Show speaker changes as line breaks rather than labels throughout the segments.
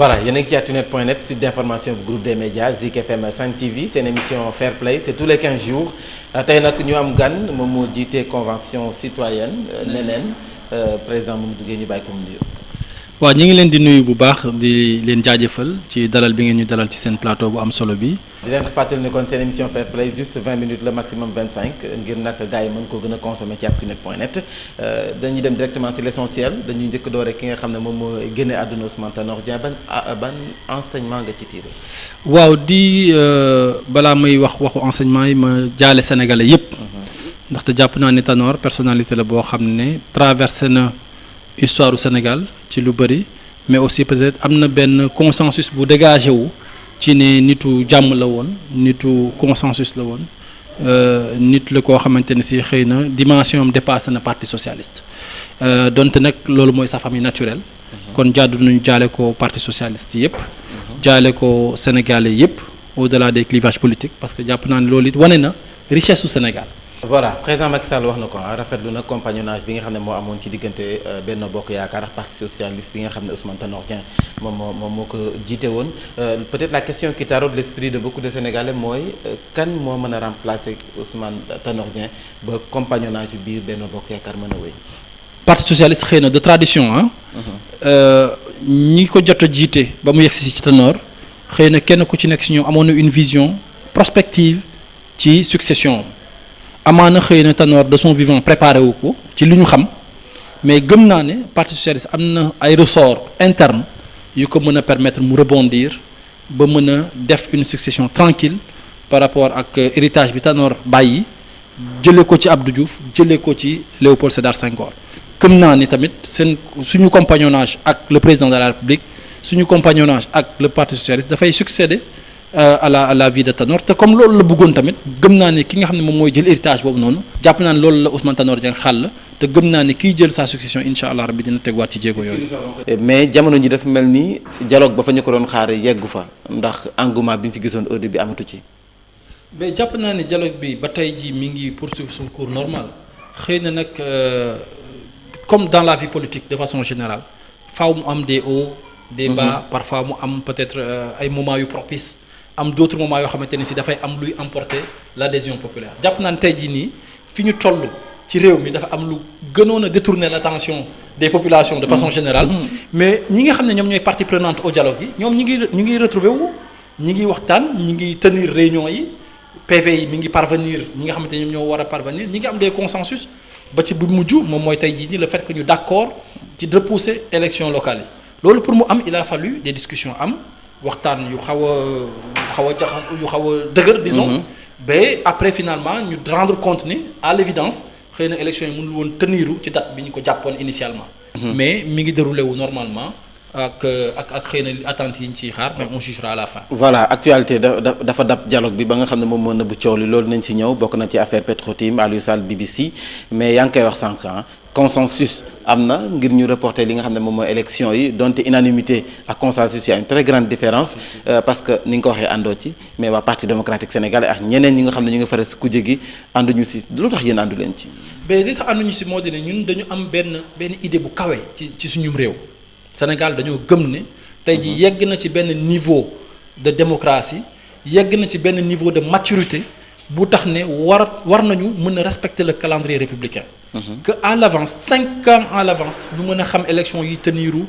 voilà yéen a ngi ci actunet.net site d'information bu groupe des médias Zik FM 5 TV seen émission Fair Play c'est tous les 15 jours tey nag ñu am gan moom moo jiite convention citoyenne neneen président Mamadou Gueye ñu bàyyi ko mu nuyu.
waaw ñu ngi leen di nuyu bu baax di leen jaajëfal ci dalal bi ngeen ñu dalal ci seen plateau bu am solo bi.
di leen fàttali ni kon seen émission Fair Play juste 20 minutes le maximum 25 ngir nag gars yi mën ko gën a consommer ci actunet.net dañuy dem directement ci l'essentiel dañuy njëkk doore ki nga xam ne moom moo génne àdduna Ousmane Tanor Dieng ban enseignement nga ci tiré.
waaw di balaa may waxu enseignement yi ma jaale sénégalais yépp ndaxte jàpp naa ne Tanor personnalité la boo xam ne traversé na histoire du Sénégal ci lu bëri mais aussi peut-être am na benn consensus bu dégagé wu ci ne nitu jàmm la woon nitu consensus la woon nit la koo xamante ne si xëy na dimension am dépassé na parti socialiste donte nag loolu mooy sa famille naturelle kon jàddu nañu jaale ko parti socialiste yëpp jaale ko sénégalais yëpp au-delà des clivages politiques parce que jàpp naa ne loolu it wane na richesse su Sénégal.
voilà président Macky Sall wax na ko rafetlu na compagnonnage bi nga xam ne moo amoon ci diggante Benno Bokk Yaakaar ak parti socialiste bi nga xam ne Ousmane Tanor Dieng moom moo ko jiite woon peut-être la question qui taraude l'esprit de beaucoup de Sénégalais mooy kan moo mën a remplacer Ousmane Tanor Dieng ba compagnonnage bi biir Benno Bokk Yaakaar mën a wéy.
parti socialiste xëy na de tradition ñi ko jot a jiite ba mu yegsi ci Tanor xëy na kenn ku ci nekk si ñoom amoon na une vision prospective ci succession. amaana xëy na Tanor de son vivant préparé wu ko ci li ñu xam mais gëm naa ne parti socialiste am na ay ressorts internes yu ko mën a permettre mu rebondir ba mën a def une succession tranquille par rapport ak héritage bi Tanor bàyyi jëlee ko ci Abdou Diouf jëlee ko ci Léopold Sédar Senghor. gëm naa ni tamit suñu compagnonnage ak le président de la République suñu compagnonnage ak le parti socialiste dafay succéder. à la vie de Tanor te comme loolu la bëggoon tamit gëm naa ne ki nga xam ne moom mooy jël héritage boobu noonu jàpp naa ne loolu la Ousmane Tanor Dieng xàll te gëm naa ne kiy jël sa succession incha allah rabbi dina tegwaat ci jéego yooyu.
mais jamono ji dafa mel ni dialogue ba fa ñu ko doon xaar yeggu fa ndax engouement bi ñu ci gisoon au début amatu ci.
mais jàpp naa ne dialogue bi ba tey jii mi ngi poursuivre son cours normal xëy na nag comme dans la vie politique de façon générale faaw mu am des hauts des bas parfois mu am peut-être ay moments yu propices. am d'autres moments yoo xamante ne si dafay am luy emporter l'adhésion populaire jàpp naa ne tey jii nii fi ñu toll ci réew mi dafa am lu gënoon a détourner l'attention des populations de façon générale mais ñi nga xam ne ñoom ñooy partie prenante au dialogue yi ñoom ñu ngi retrouver wu ñi ngi waxtaan ñi ngi tenir réunion yi PV yi mi ngi parvenir ñi nga xamante ne ñoom ñoo war a parvenir ñi ngi am des consensus ba ci bu mujj moom mooy tey jii nii le fait que ñu d'accord ci repousser élections locales yi loolu pour mu am il a fallu des discussions am waxtaan yu xaw a jaxas yu xaw a dëgër disons ba après finalement ñu rendre compte ni à l'évidence xëy na élection yi mënul woon teniru ci date bi ñu ko jàppoon initialement mais mi ngi déroulé wu normalement ak xëy na attentes yi ñu ciy xaar mais on jugera à la fin.
voilà actualité dafa dab dialogue bi ba nga xam ne moom moo nëbb coow li loolu nañ ci ñëw bokk na ci affaire Petro-Tim Aliou Sall BBC mais yaa ngi koy wax sànq consensus am na ngir ñu reporter li nga xam ne moom mooy élection yi donte unanimité ak consensus y a une très grande différence parce que ni nga ko waxee àndoo ci mais waa parti démocratique sénégalais ak ñeneen ñi nga xam ne ñu ngi faral si kujje gi ànduñu si lu tax yéen àndu leen ci.
mais li tax ànduñu si moo di ne ñun dañu am benn idée bu kawe ci suñu réew Sénégal dañoo gëm ne tey jii yegg na ci benn niveau de démocratie yegg na ci benn niveau de maturité bu tax ne war nañu mën a respecter le calendrier républicain. que à l'avance 5 ans à l'avance ñu mën a xam élection yi teniru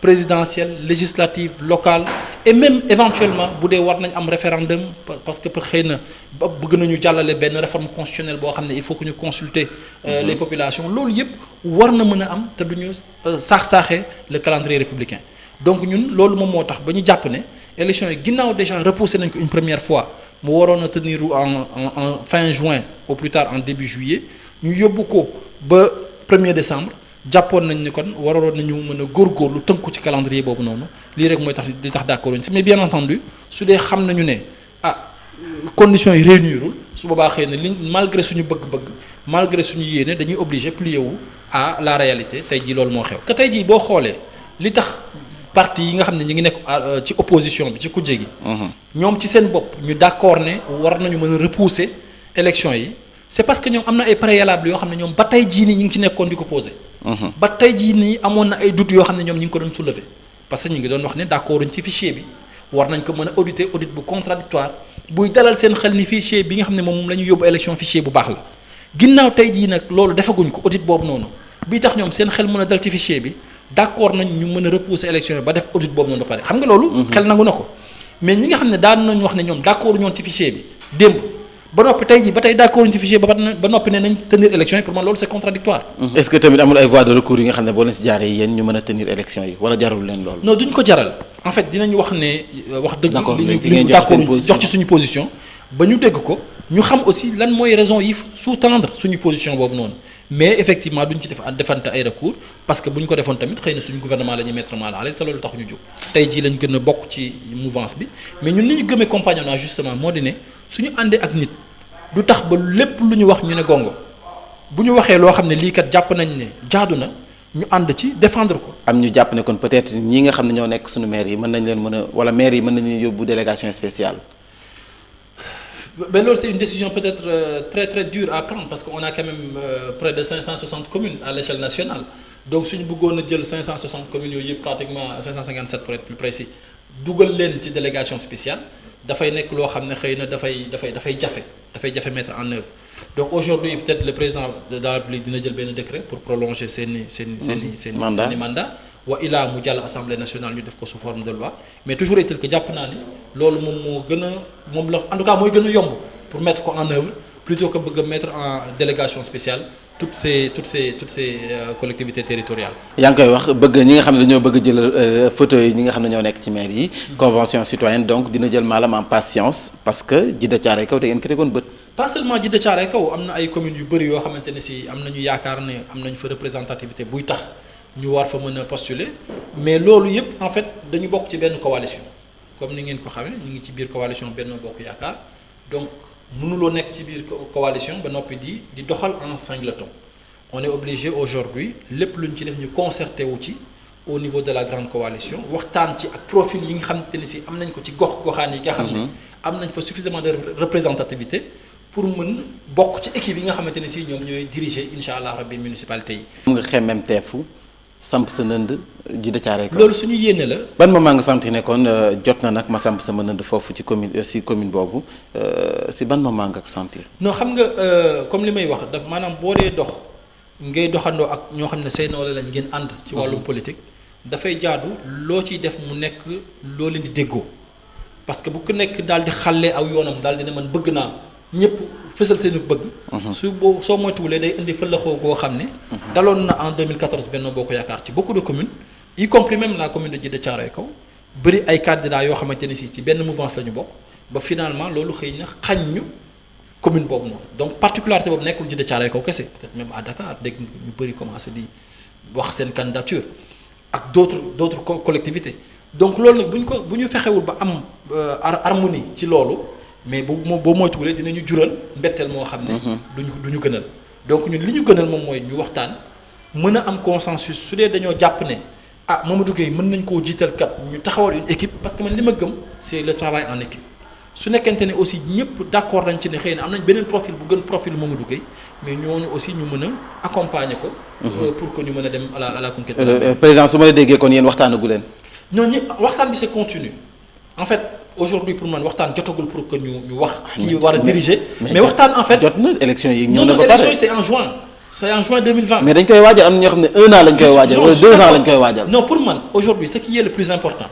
présidentielle législative locale et même éventuellement bu dee war nañ am référendum parce que xëy na bëgg nañu jàllale benn réforme constitutionnelle boo xam ne il faut que ñu consulter les populations loolu yëpp war na mën a am te duñu saax-saaxee le calendrier républicain donc ñun loolu moom moo tax ba ñu jàpp ne élection yi ginnaaw déjà repoussé nañ ko une première fois mu waroon a tenir en fin juin au plus tard en début juillet ñu yóbbu ko ba 1er décembre jàppoon nañ ni kon waroon nañu mën a góorgóorlu tënku ci calendrier boobu noonu lii rek mooy tax li tax d'accord si mais bien entendu su dee xam nañu ne conditions yi réunirul su boobaa xëy na li malgré suñu bëgg-bëgg malgré suñu yéene dañuy obligé plier wu à la réalité tey jii loolu moo xew. te tey jii boo xoolee li tax parti yi nga xam ne ñu ngi nekk ci opposition bi ci kujje gi. ñoom ci seen bopp ñu d'accord ne war nañu mën a repousser élection yi. c'est parce que ñoom am na ay préalables yoo xam ne ñoom ba tey jii nii ñu ngi ci nekkoon di ko poser. ba tey jii nii amoon na ay doutes yoo xam ne ñoom ñu ngi ko doon soulever parce que ñu ngi doon wax ne d'accord uñ ci fichier bi war nañ ko mën a auditer audit bu contradictoire buy dalal seen xel ni fichier bi nga xam ne moom la ñu yóbbu élection fichier bu baax la ginnaaw tey jii nag loolu defaguñ ko audit boobu noonu bii tax ñoom seen xel mën a dal ci fichier bi d'accord nañ ñu mën a repousser élection yi ba def audit boobu noonu ba pare xam nga loolu xel nangu na ko mais ñi nga xam ne daan nañ wax ne ñoom d'accord ñoon ci fichier bi démb ba noppi tey jii ba tey d'accord ñu ci fichier ba noppi ne nañ tenir élection yi pour man loolu c'est contradictoire.
est-ce que tamit amul ay voies de recours yi nga xam ne boo leen si jaaree yéen ñu mën a tenir élection yi wala jarul leen loolu.
non duñ ko jaral en fait dinañ wax ne wax dëgg.
d'accord
li
léegi
ñu
ngeen
d'accord jox ci suñu position. ba ñu dégg ko ñu xam aussi lan mooy raison yi sous-tendre suñu position boobu noonu mais effectivement duñ ci defante ay recours parce que bu ñu ko defoon tamit xëy na suñu gouvernement la ñuy mettre mal à l'aise te loolu tax ñu jóg tey jii lañ gën a bokk ci mouvance bi mais ñun li ñu gëmee compagnonnage justement moo di ne suñu àndee ak nit du tax ba lépp lu ñu wax ñu ne gongo bu ñu waxee loo xam ne lii kat jàpp nañ ne jaadu na ñu ànd ci défendre ko.
am ñu jàpp ne kon peut-être ñi nga xam ne ñoo nekk suñu maire yi mën nañ leen mën a wala maire yi mën nañu yóbbu délégation spéciale.
Mais loolu c'est une décision peut-être très très dure à prendre parce qu'on a quand même près de 560 communes à l'échelle nationale donc suñu bëggoon a jël 560 communes yooyu yëpp pratiquement 557 pour être plus précis dugal leen ci délégation spéciale dafay nekk loo xam ne xëy na dafay jafe mettre en œuvre donc aujourd'hui peut-être le président de la République dina jël benn décret pour prolonger seeni mandat wa ilaa mu jàll assemblée nationale ñu def ko sous forme de loi mais toujours est-il que jàpp naa ni loolu moom moo gën a moom la en tout cas mooy gën a yomb pour mettre ko en œuvre plutôt que bëgg a mettre en délégation spéciale toutes ces collectivités territoriales.
yaa ngi koy wax bëgg ñi nga xam ne dañoo bëgg jël photo yi ñi nga xam ne ñoo nekk ci maire yi. convention citoyenne donc dina jël maalam en patience parce que Djiddah Thiaroye Kaw te ngeen ko tegoon bët.
pas seulement Djiddah Thiaroye Kaw am na ay communes yu bëri yoo xamante ne si am nañu yaakaar ne am nañu fa représentativité buy tax. ñu war fa mën a postuler mais loolu yëpp en fait dañu bokk ci benn coalition comme ni ngeen ko xamee ñu ngi ci biir coalition Benno Bokk Yaakaar donc mënuloo nekk ci biir coalition ba noppi di doxal en singleton on est obligé aujourd'hui lépp lu ñu ci def ñu concerté wu ci au niveau de la grande coalition waxtaan ci ak profil yi nga xamante ne si am nañ ko ci goxaan yi nga xam ne am nañ fa suffisamment de représentativité pour mën bokk ci équipe yi nga xamante ne si ñoom ñooy diriger incha allah rabbi municipalité yi.
nga xemmem teefu samp sa nënd Djiddah Thiaroye Kaw.
loolu suñu yéene la.
ban moment nga sentir ne kon jot na nag ma samp sama nënd foofu ci commune boobu si ban moment nga ko sentir.
non xam nga comme li may wax daf maanaam boo dee dox ngay doxandoo ak ñoo xam ne say nawle lañ ngeen ànd. ci wàllum politique dafay jaadu loo ciy def mu nekk loo leen di déggoo parce que bu ko nekk daal di xàllee aw yoonam daal di ne man bëgg naa ñëpp. fësal seen bëgg. soo moytuwulee day indi fëlaxoo goo xam ne. daloon na en 2014 Benno Bokk Yaakaar ci beaucoup de communes y compris même la commune de Djiddah Thiaroye Kaw bëri ay candidats yoo xamante ne si ci benn mouvance la ñu bokk ba finalement loolu xëy na xañ ñu commune boobu noonu donc particularité boobu nekkul Djiddah Thiaroye Kaw kese peut-être même à Dakar dégg ñu bëri commencé di wax seen candidature ak d'autres collectivités donc loolu nag bu ñu fexewul ba am harmonie ci loolu. mais boo moytuwulee dinañu jural mbetteel moo xam ne. du ñu gënal donc ñun li ñu gënal moom mooy ñu waxtaan mën a am consensus su dee dañoo jàpp ne Mamadou Gueye mën nañ koo jiital kat ñu taxawal une équipe parce que man li ma gëm c'est le travail en équipe su nekkente ne aussi ñëpp d'accord nañ ci ne xëy na am nañ beneen profil bu gën profil Mamadou Gueye mais ñooñu aussi ñu mën a accompagner ko. pour que ñu mën a dem à la conquête.
président su ma la déggee kon yéen waxtaanagu leen.
ñooñu waxtaan bi c'est continu en fait. aujourd'hui pour man waxtaan jotagul pour que ñu wax. ñu war a diriger. mais waxtaan en fait
jot na élection yi ñëw na ba pare
élection yi c'est en juin 2020.
mais dañ koy waajal am na ñoo xam ne 1 an lañ koy waajal wala 2 ans lañ koy waajal.
non pour man aujourd'hui ce qui est le plus important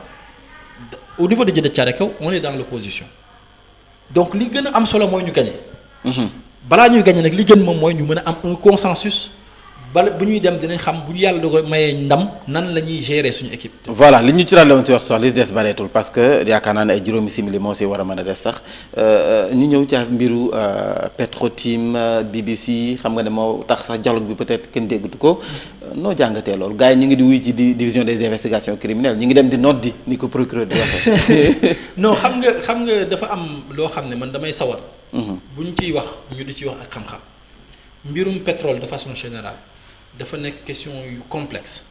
au niveau de Djiddah Thiaroye Kaw on est dans l'opposition donc li gën a am solo mooy ñu gagner. balaa ñuy gagner nag li gën moom mooy ñu mën a am un consensus. bala bu ñuy dem dinañ xam bu ñu yàlla dogal mayee ndam nan la ñuy gérer suñu équipe.
voilà li ñu ci ràlle woon si wax sax li des bareetul parce que yaakaar naa ne ay juróomi simili moo si war a mën a des sax ñu ñëw ci mbiru Petro-Tim BBC xam nga ne moo tax sax dialogue bi peut-être kenn déggatu ko noo jàngatee loolu gars yi ñu ngi di wuy ci division des investigations criminelles ñu ngi dem di noddi ni ko procureur di waxee.
non xam nga dafa am loo xam ne man damay sawar. bu ñu ciy wax ñu di ci wax ak xam-xam mbirum pétrole de façon générale. dafa nekk question yu complexe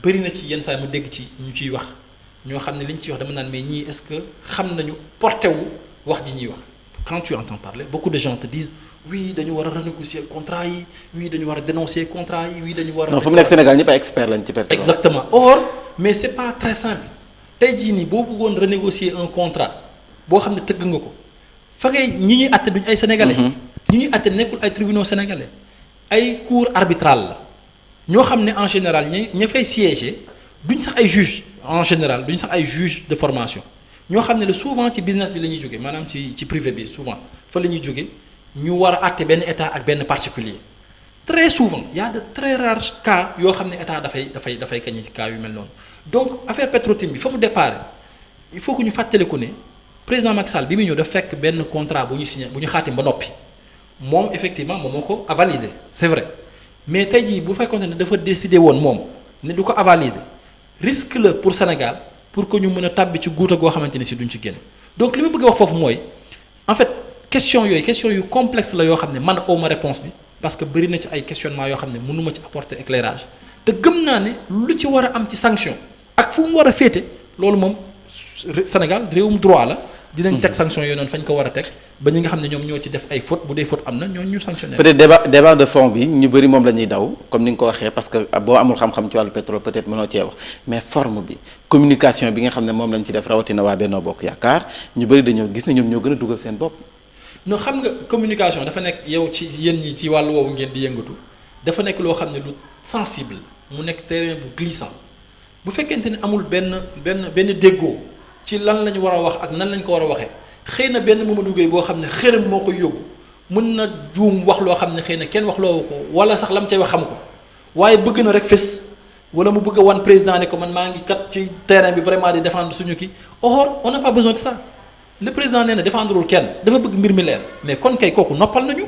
bëri na ci yenn saa yi mu dégg ci ñu ciy wax ñoo xam ne li ñu ciy wax dama naan mais ñii est-ce que xam nañu porté wu wax ji ñuy wax quand tu entends parler beaucoup de gens te disent oui dañu war a renégocier contrat yi oui dañu war a dénoncer contrat yi oui dañu war a.
non fu mu nekk Sénégal ñëpp ay experts lañ ci pétrole.
exactement or mais c'est pas très simple tey jii nii boo bëggoon renégocier un contrat boo xam ne tëgg nga ko fa ngay ñi ñuy àtte duñ ay sénégalais. ñi ñuy àtte nekkul ay tribunaux sénégalais ay cour arbitrale la ñoo xam ne en général ña fay siéger duñ sax ay juges en général duñ sax ay juges de formation ñoo xam ne la souvent ci business bi la ñuy jóge maanaam ci privé bi souvent fa la ñuy jóge ñu war a àtte benn état ak benn particulier très souvent y a de très rares cas yoo xam ne état dafay gagné ci cas yu mel noonu donc affaire Petro-Tim bi fa mu départ il faut que ñu fàttaliku ne président Macky Sall bi mu ñëw daf fekk benn contrat bu ñu signé bu ñu xaatim ba noppi moom effectivement moom moo ko avalisé c'est vrai mais tey jii bu fekkoon ne dafa décidé woon moom ne du ko avaliser risque la pour Sénégal pour que ñu mën a tàbbi ci guuta goo xamante ni si duñ ci génn donc li ma bëgg a wax foofu mooy en fait question yu complexe la yoo xam ne man awma réponse bi parce que bëri na ci ay questionnement yoo xam ne mënuma ci apporter éclairage te gëm naa ne lu ci war a am ci sanction ak fu mu war a féete loolu moom Sénégal réewum droit la dinañ teg sanction yooyu noonu fañ ko war a teg ba ñi nga xam ne ñoom ñoo ci def ay faute bu dee faute am na ñoo ñu sanctionné.
peut-être débat de fond bi ñu bëri moom la ñuy daw comme ni nga ko waxee parce que boo amul xam-xam ci wàllu pétrole peut-être mënoo cee wax mais forme bi communication bi nga xam ne moom lañ ci def rawatina waa Benno Bokk Yaakaar ñu bëri dañoo gis ne ñoom ñoo gën a dugal seen bopp.
non xam nga communication dafa nekk yow ci yéen ñi ci wàllu woowu ngeen di yëngatu dafa nekk loo xam ne lu sensible mu nekk terrain bu glissant bu fekkente ne amul benn déggoo ci lan la ñu war a wax ak nan lañ ko war a waxee xëy na benn Mamadou Gueye boo xam ne xërëm moo koy yóbbu mën na juum wax loo xam ne xëy na kenn wax loowu ko wala sax lam cay wax xam ko waaye bëgg na rek fës wala mu bëgg a wan président ne ko man maa ngi kat ci terrain bi vraiment di défendre suñu kii or on n'a pas besoin de ça le président nee na défendrewul kenn dafa bëgg mbir mi leer mais kon kay kooku noppal nañu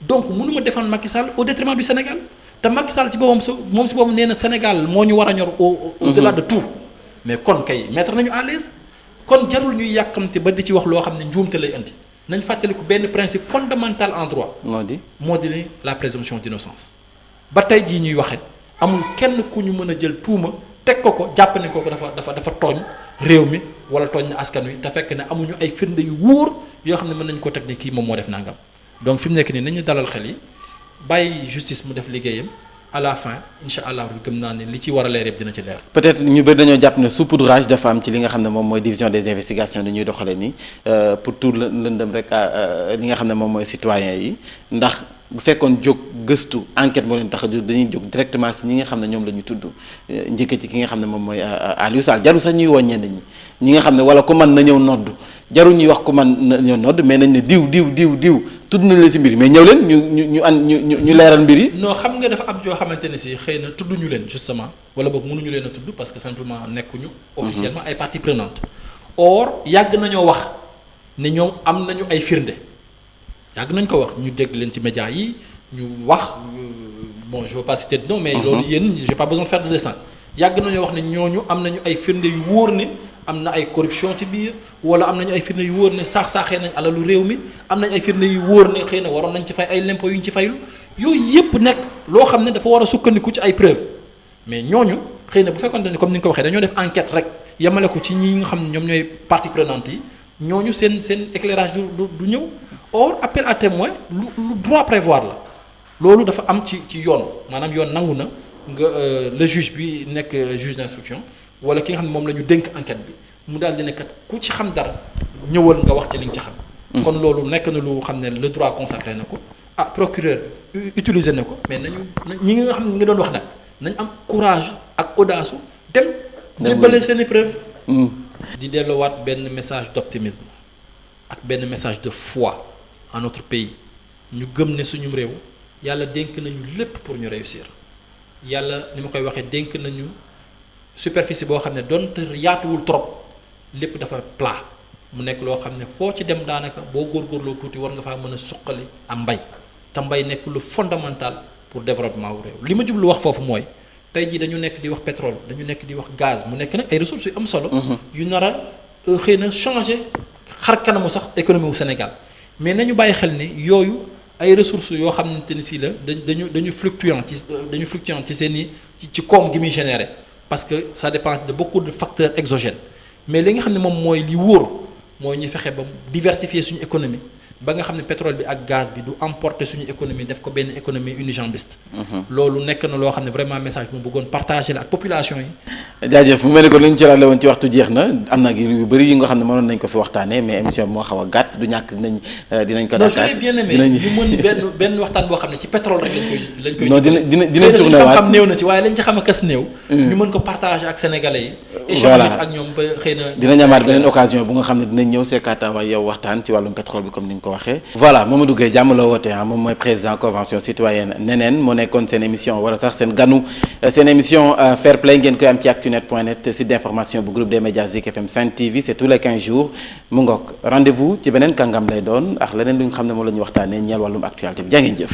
donc mënuma défendre Macky Sall au détriment du Sénégal te Macky Sall ci boppam moom si boppam nee na Sénégal moo ñu war a ñor au-delà de tout mais kon kay mettre nañu à l'aise kon jarul ñuy yàkkamte ba di ci wax loo xam ne njuumte lay indi nañ fàttaliku benn principe fondamental en droit. moo di ni la présomption d'innocence ba tey jii ñuy waxee amul kenn ku ñu mën a jël tuuma teg ko jàpp ne kooku dafa tooñ réew mi wala tooñ na askan wi te fekk ne amuñu ay firnde yu wóor yoo xam ne mën nañu ko teg ne kii moom moo def nangam donc fi mu nekk nii nañu dalal xel yi bàyyi justice mu def liggéeyam. à la fin incha allah gëm naa ne li ci war a leer yëpp dina ci leer.
peut-être ñu bëri dañoo jàpp ne saupoudrage dafa am ci li nga xam ne moom mooy division des investigations dañuy doxalee nii pour tout lëndëm rek li nga xam ne moom mooy citoyens yi ndax bu fekkoon jóg gëstu enquête moo leen tax a jóg dañuy jóg directement si ñi nga xam ne ñoom la ñu tudd njëkk ci ki nga xam ne moom mooy Aliou Sall jarul sax ñuy woo ñenn ñi nga xam ne wala ku mën na ñëw noddu jarul ñuy wax ku mën na ñëw nodd mais nañ ne diw tudd nañ la si mbir mais ñëw leen ñu leeral mbir yi.
non xam nga dafa am joo xamante ne si xëy na tudduñu leen justement wala boog mënuñu leen a tudd parce que simplement nekkuñu. officiellement ay parties prenantes. or yàgg nañoo wax ne ñoom am nañu ay firnde yàgg nañ ko wax ñu dégg leen ci médias yi ñu wax bon je veux pas citer de nom mais loolu yéen j'ai pas besoin de faire de dessin yàgg nañoo wax ne ñooñu am nañu ay firnde yu wóor ne am na ay corruption ci biir wala am nañu ay firnde yu wóor ne saaxee nañ alalu réew mi am nañ ay firnde yu wóor ne xëy na waroon nañ ci fay ay lempo yu ñu ci fayul yooyu yépp nekk loo xam ne dafa war a sukkandiku ci ay preuves mais ñooñu xëy na bu fekkoon ne comme ni nga ko waxee dañoo def enquête rek yemale ko ci ñi nga xam ne ñoom ñooy parties prenantes yi ñooñu seen éclairage du ñëw or appel à témoin lu droit prévoir la loolu dafa am ci yoon maanaam yoon nangu na nga le juge bi nekk juge d'instruction wala ki nga xam ne moom la ñu dénk enquête bi mu daal di nekkat ku ci xam dara ñëwal nga wax ci li nga ci xam. kon loolu nekk na lu xam ne le droit consacré na ko procureur utiliser na ko mais ñi nga xam ne nga doon wax nag nañ am courage ak audace dem. jébbale seen i preuve di delloowaat benn message d'optimisme ak benn message de foi en notre pays ñu gëm ne suñu réew yàlla dénk nañu lépp pour ñu réussir yàlla ni ma koy waxee dénk nañu. superficie boo xam ne donte yaatuwul trop lépp dafa plat mu nekk loo xam ne foo ci dem daanaka boo góorgóorloo tuuti war nga faa mën a suqali am mbay te mbay nekk lu fondamental pour développement wu réew li ma jublu wax foofu mooy tey jii dañu nekk di wax pétrole dañu nekk di wax gaz mu nekk nag ay ressources yu am solo. yu nar a xëy na changer xar kanamu sax économie wu Sénégal mais nañu bàyyi xel ne yooyu ay ressources yoo xamante ni si la dañu fluctuant ci seen i ci koom gi muy générer. parce que ça dépend de beaucoup de facteurs exogènes mais li nga xam ne moom mooy li wóor mooy ñu fexe ba diversifier suñu économie ba nga xam ne pétrole bi ak gaz bi du emporter suñu économie def ko benn économie unijambiste. loolu nekk na loo xam ne vraiment message bu mu bëggoon partager la ak population yi.
jaajëf mu mel ni ko li ñu ci ràlle woon ci waxtu jeex na am na yu bëri yi nga xam ne mënoon nañ ko fi waxtaanee mais émission bi moo xaw a gàtt du ñàkk dinañ ko dakkaat
bien aimé ñu mën benn waxtaan boo xam ne ci pétrole rek lañ koy
non dinañ tourné waat
xam néew na ci waaye lañ ci xam a kës néew ñu mën ko partager ak sénégalais yi échanger ak ñoom ba xëy na
dinañ amaat beneen occasion bu nga xam ne dinañ ñëw seekaata waaye yow waxtaan ci wàllum pétrole bi comme ni nga ko waxee voilà Mamadou Gueye jàmm la woote moom mooy président convention citoyenne neneen moo nekkoon seen émission wala sax seen ganu seen émission Fair Play ngeen koy am ci actunet.net site d'information bu groupe des médias Zik FM Sen TV c'est tous les 15 jours mu ngoog rendez-vous ci beneen kàngam lay doon ak leneen lu nga xam ne moom la ñu waxtaanee ñeel wàllum actualité bi jaa ngeen jëf